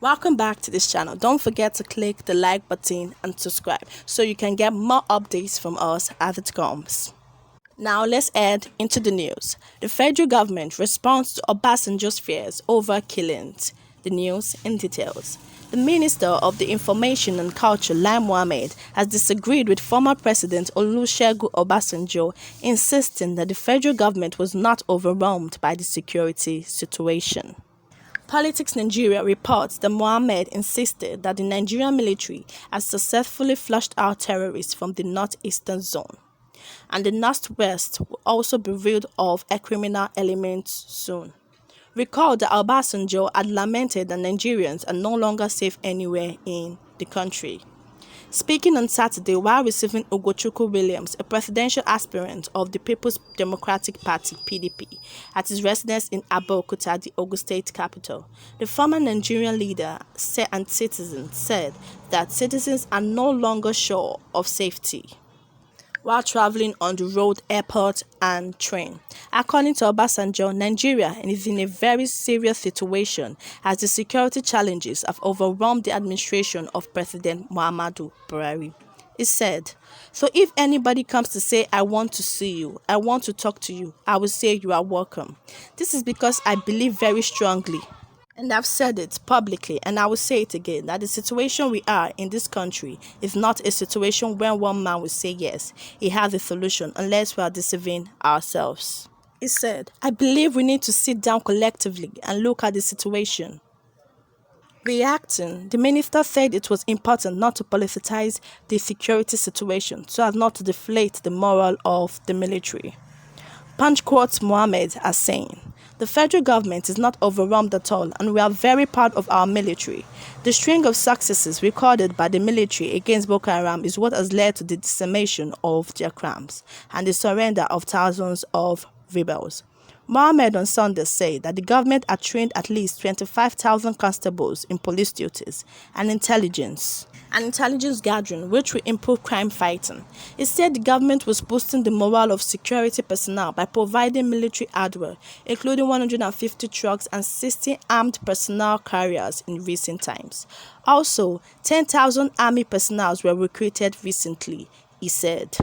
Welcome back to this channel. Don't forget to click the like button and subscribe so you can get more updates from us as it comes. Now let's head into the news. The federal government responds to Obasanjo's fears over killings. The news in details. The Minister of the Information and Culture, Møhammed, has disagreed with former President Olusegun Obasanjo, insisting that the federal government was not overwhelmed by the security situation. Politics Nigeria reports that Møhammed insisted that the Nigerian military has successfully flushed out terrorists from the northeastern zone, and the northwest will also be rid of a criminal element soon. Recall that Obasanjo had lamented that Nigerians are no longer safe anywhere in the country. Speaking on Saturday while receiving Ugochukwu Williams, a presidential aspirant of the People's Democratic Party (PDP), at his residence in Abeokuta, the Ogun State capital, the former Nigerian leader and citizen said that citizens are no longer sure of safety while traveling on the road, airport, and train. According to Obasanjo, Nigeria is in a very serious situation as the security challenges have overwhelmed the administration of President Muhammadu Buhari. He said, "So if anybody comes to say, I want to see you, I want to talk to you, I will say you are welcome. This is because I believe very strongly, and I've said it publicly, and I will say it again, that the situation we are in this country is not a situation where one man will say yes, he has a solution, unless we are deceiving ourselves." He said, "I believe we need to sit down collectively and look at the situation." Reacting, the minister said it was important not to politicize the security situation so as not to deflate the morale of the military. Punch quotes Møhammed as saying, "The federal government is not overwhelmed at all, and we are very proud of our military. The string of successes recorded by the military against Boko Haram is what has led to the decimation of their crimes and the surrender of thousands of rebels." Møhammed on Sunday said that the government had trained at least 25,000 constables in police duties and intelligence gathering, which will improve crime fighting. He said the government was boosting the morale of security personnel by providing military hardware, including 150 trucks and 60 armed personnel carriers in recent times. Also, 10,000 army personnel were recruited recently, he said.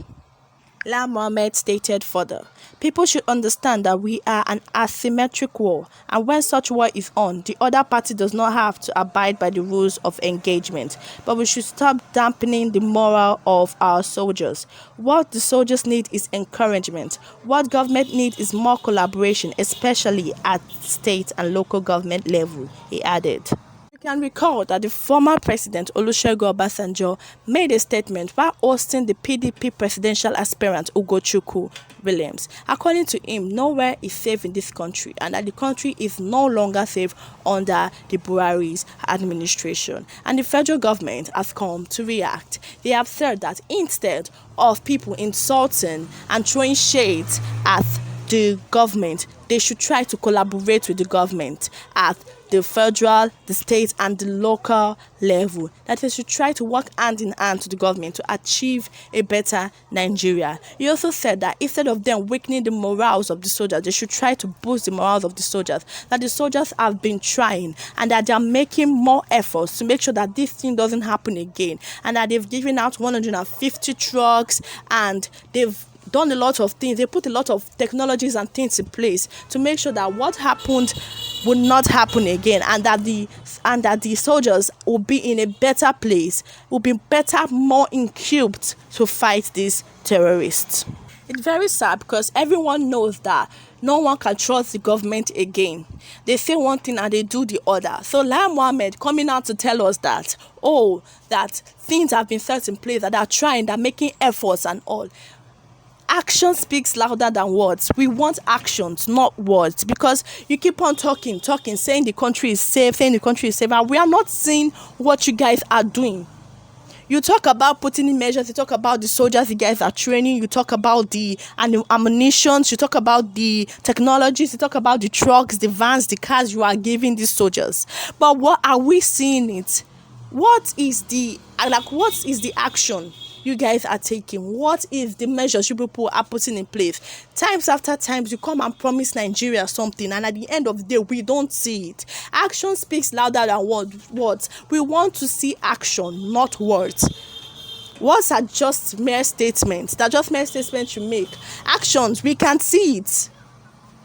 Møhammed stated further, "People should understand that we are an asymmetric war, and when such war is on, the other party does not have to abide by the rules of engagement, but we should stop dampening the morale of our soldiers. What the soldiers need is encouragement. What government needs is more collaboration, especially at state and local government level," he added. You can recall that the former President Olusegun Obasanjo made a statement while hosting the PDP presidential aspirant Ugochukwu Williams. According to him, nowhere is safe in this country, and that the country is no longer safe under the Buhari's administration. And the federal government has come to react. They have said that instead of people insulting and throwing shades at the government, they should try to collaborate with the government at the federal, the state, and the local level. That they should try to work hand in hand to the government to achieve a better Nigeria. He also said that instead of them weakening the morals of the soldiers, they should try to boost the morals of the soldiers. That the soldiers have been trying, and that they are making more efforts to make sure that this thing doesn't happen again, and that they've given out 150 trucks, and they've done a lot of things. They put a lot of technologies and things in place to make sure that what happened would not happen again, and that the soldiers will be in a better place, will be better, more equipped to fight these terrorists. It's very sad because everyone knows that no one can trust the government again. They say one thing and they do the other. So Møhammed coming out to tell us that, that things have been set in place, that they are trying, they're making efforts and all. Action speaks louder than words. We want actions, not words, because you keep on talking, saying the country is safe, and we are not seeing what you guys are doing. You talk about putting in measures, you talk about the soldiers you guys are training, you talk about the ammunition, you talk about the technologies, you talk about the trucks, the vans, the cars you are giving these soldiers. But what are we seeing it? What is the action? you guys are taking? What is the measures you people are putting in place? Times after times, you come and promise Nigeria something, and at the end of the day, we don't see it. Action speaks louder than words. We want to see action, not words. Words are just mere statements. They're just mere statements you make. Actions, we can see it.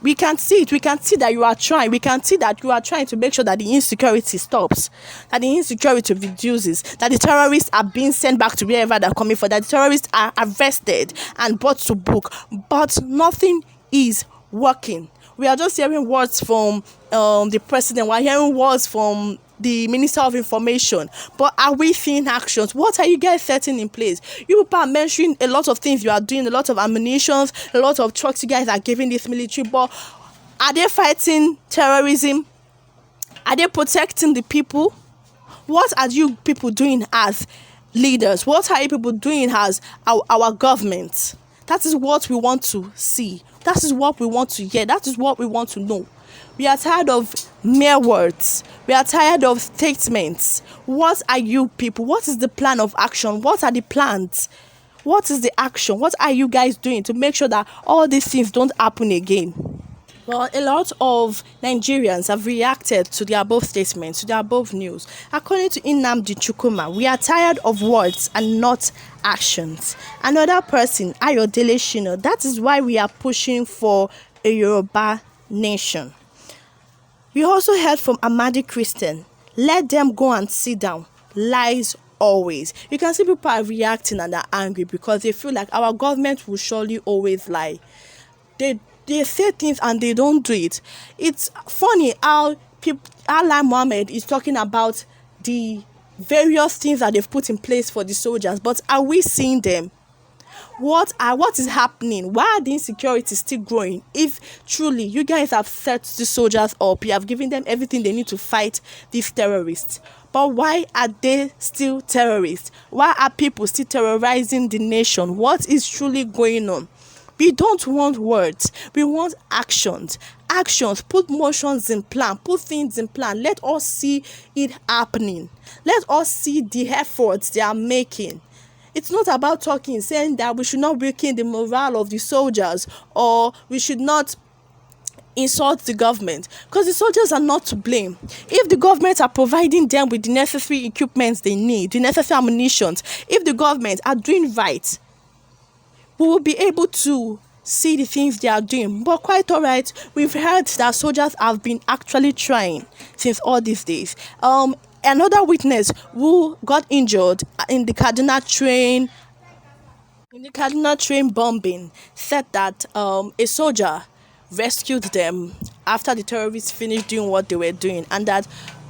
We can see it. We can see that you are trying. We can see that you are trying to make sure that the insecurity stops, that the insecurity reduces, that the terrorists are being sent back to wherever they're coming from, that the terrorists are arrested and brought to book. But nothing is working. We are just hearing words from the president. We're hearing words from the Minister of Information, but are we seeing actions? What are you guys setting in place? You people are mentioning a lot of things you are doing, a lot of ammunitions, a lot of trucks you guys are giving this military, but are they fighting terrorism? Are they protecting the people? What are you people doing as leaders? What are you people doing as our government? That is what we want to see. That is what we want to hear. That is what we want to know. We are tired of mere words. We are tired of statements. What are you people? What is the plan of action? What are the plans? What is the action? What are you guys doing to make sure that all these things don't happen again? Well, a lot of Nigerians have reacted to the above statements, to the above news. According to Nnamdi Chukwuma, we are tired of words and not actions. Another person, Ayodele Shino, that is why we are pushing for a Yoruba nation. We also heard from Amadi Christian, let them go and sit down. Lies always. You can see people are reacting and are angry because they feel like our government will surely always lie. They say things and they don't do it. It's funny how Møhammed is talking about the various things that they've put in place for the soldiers, but are we seeing them? What is happening? Why are the insecurity still growing? If truly you guys have set the soldiers up, you have given them everything they need to fight these terrorists, but why are they still terrorists? Why are people still terrorizing the nation? What is truly going on? We don't want words. We want actions. Actions. Put motions in plan. Put things in plan. Let us see it happening. Let us see the efforts they are making. It's not about talking, saying that we should not weaken the morale of the soldiers or we should not insult the government, because the soldiers are not to blame. If the government are providing them with the necessary equipment they need, the necessary ammunitions, if the government are doing right, we will be able to see the things they are doing. But quite all right, we've heard that soldiers have been actually trying since all these days. Another witness who got injured in the Kaduna train bombing said that a soldier rescued them after the terrorists finished doing what they were doing, and that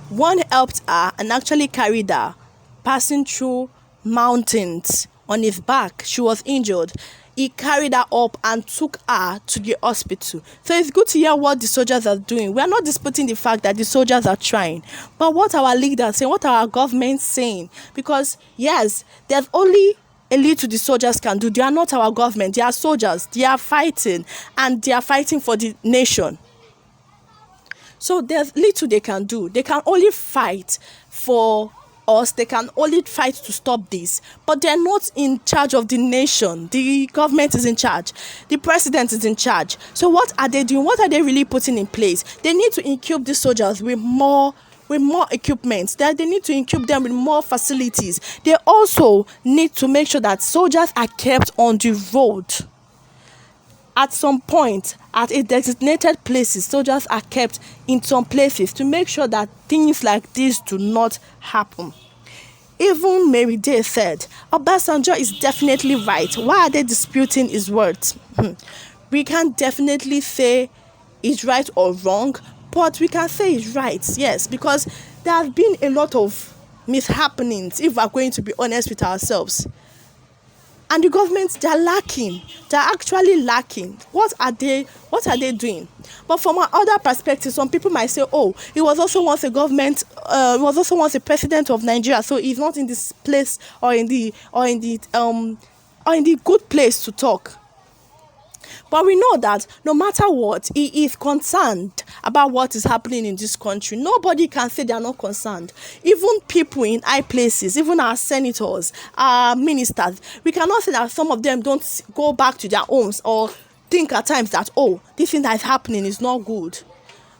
one helped her and actually carried her passing through mountains on his back. She was injured. He carried her up and took her to the hospital. So it's good to hear what the soldiers are doing. We are not disputing the fact that the soldiers are trying. But what our leaders saying, what our government saying? Because yes, there's only a little the soldiers can do. They are not our government. They are soldiers. They are fighting. And they are fighting for the nation. So there's little they can do. They can only fight for us. They can only fight to stop this, but they're not in charge of the nation. The government is in charge. The president is in charge. So what are they doing? What are they really putting in place? They need to equip the soldiers with more equipment. That they need to equip them with more facilities. They also need to make sure that soldiers are kept on the road. At some point, at a designated places, soldiers are kept in some places to make sure that things like this do not happen. Even Mary Day said, Obasanjo is definitely right. Why are they disputing his words? We can't definitely say he's right or wrong, but we can say he's right, yes, because there have been a lot of mishappenings, if we're going to be honest with ourselves. And the government, they're lacking. They're actually lacking. What are they doing? But from another perspective, some people might say, oh, he was also once a president of Nigeria, so he's not in this place or in the good place to talk. But we know that no matter what, he is concerned about what is happening in this country. Nobody can say they are not concerned. Even people in high places, even our senators, our ministers, we cannot say that some of them don't go back to their homes or think at times that, oh, this thing that is happening is not good.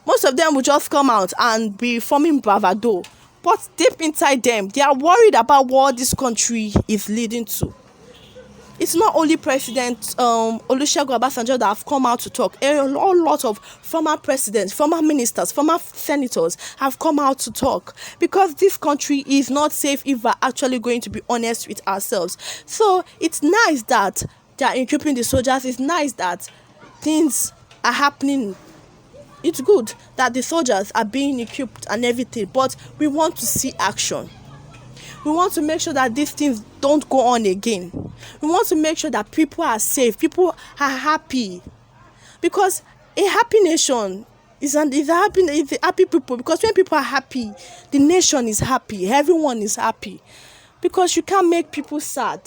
Most of them will just come out and be forming bravado. But deep inside them, they are worried about what this country is leading to. It's not only President Olusegun Obasanjo that have come out to talk. A lot of former presidents, former ministers, former senators have come out to talk, because this country is not safe if we're actually going to be honest with ourselves. So it's nice that they are equipping the soldiers. It's nice that things are happening. It's good that the soldiers are being equipped and everything, but we want to see action. We want to make sure that these things don't go on again. We want to make sure that people are safe, people are happy. Because a happy nation is a happy people. Because when people are happy, the nation is happy, everyone is happy. Because you can't make people sad.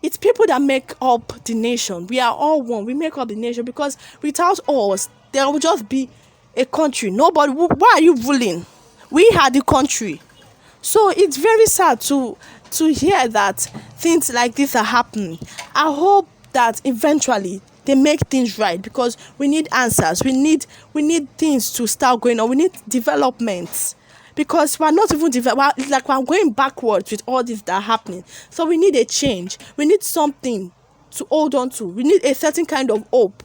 It's people that make up the nation. We are all one. We make up the nation, because without us, there will just be a country. Nobody. Why are you ruling? We are the country. So it's very sad to hear that things like this are happening. I hope that eventually they make things right, because we need answers. We need things to start going on. We need developments, because we're not even it's like we're going backwards with all this that are happening. So we need a change. We need something to hold on to. We need a certain kind of hope.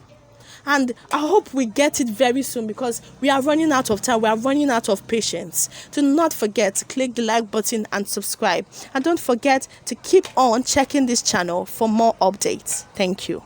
And I hope we get it very soon, because we are running out of time. We are running out of patience. Do not forget to click the like button and subscribe. And don't forget to keep on checking this channel for more updates. Thank you.